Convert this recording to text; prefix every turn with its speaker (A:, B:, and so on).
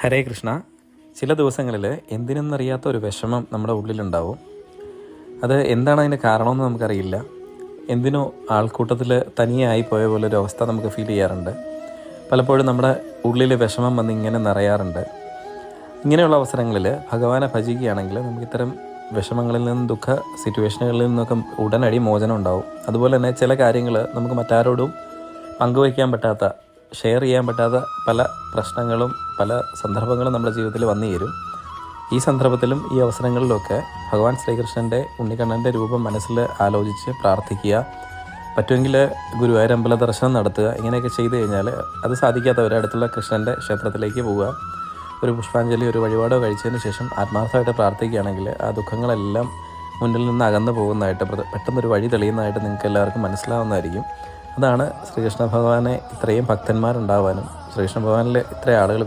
A: ഹരേ കൃഷ്ണ. ചില ദിവസങ്ങളിൽ എന്തിനെന്നറിയാത്ത ഒരു വിഷമം നമ്മുടെ ഉള്ളിലുണ്ടാവും. അത് എന്താണ് അതിൻ്റെ കാരണമെന്ന് നമുക്കറിയില്ല. എന്തിനോ ആൾക്കൂട്ടത്തിൽ തനിയെ ആയിപ്പോയ പോലെ ഒരു അവസ്ഥ നമുക്ക് ഫീൽ ചെയ്യാറുണ്ട്. പലപ്പോഴും നമ്മുടെ ഉള്ളിൽ വിഷമം വന്ന് ഇങ്ങനെ നിറയാറുണ്ട്. ഇങ്ങനെയുള്ള അവസരങ്ങളിൽ ഭഗവാനെ ഭജിക്കുകയാണെങ്കിൽ നമുക്കിത്തരം വിഷമങ്ങളിൽ നിന്നും ദുഃഖ സിറ്റുവേഷനുകളിൽ നിന്നൊക്കെ ഉടനടി മോചനം ഉണ്ടാവും. അതുപോലെ തന്നെ ചില കാര്യങ്ങൾ നമുക്ക് മറ്റാരോടും പങ്കുവയ്ക്കാൻ പറ്റാത്ത, ഷെയർ ചെയ്യാൻ പറ്റാത്ത പല പ്രശ്നങ്ങളും പല സന്ദർഭങ്ങളും നമ്മുടെ ജീവിതത്തിൽ വന്നു ചേരും. ഈ സന്ദർഭത്തിലും ഈ അവസരങ്ങളിലൊക്കെ ഭഗവാൻ ശ്രീകൃഷ്ണൻ്റെ ഉണ്ണിക്കണ്ണൻ്റെ രൂപം മനസ്സിൽ ആലോചിച്ച് പ്രാർത്ഥിക്കുക. പറ്റുമെങ്കിൽ ഗുരുവായൂർ അമ്പല ദർശനം നടത്തുക. ഇങ്ങനെയൊക്കെ ചെയ്തു കഴിഞ്ഞാൽ അത് സാധിക്കാത്തവർ അടുത്തുള്ള കൃഷ്ണൻ്റെ ക്ഷേത്രത്തിലേക്ക് പോവുക. ഒരു പുഷ്പാഞ്ജലി, ഒരു വഴിപാടോ കഴിച്ചതിന് ശേഷം ആത്മാർത്ഥമായിട്ട് പ്രാർത്ഥിക്കുകയാണെങ്കിൽ ആ ദുഃഖങ്ങളെല്ലാം മുന്നിൽ നിന്ന് അകന്നു പോകുന്നതായിട്ട്, പെട്ടെന്നൊരു വഴി തെളിയുന്നതായിട്ട് നിങ്ങൾക്ക് എല്ലാവർക്കും മനസ്സിലാവുന്നതായിരിക്കും. അതാണ് ശ്രീകൃഷ്ണ ഭഗവാനെ ഇത്രയും ഭക്തന്മാരുണ്ടാവാനും ശ്രീകൃഷ്ണ ഭഗവാനിൽ ഇത്രയും ആളുകൾ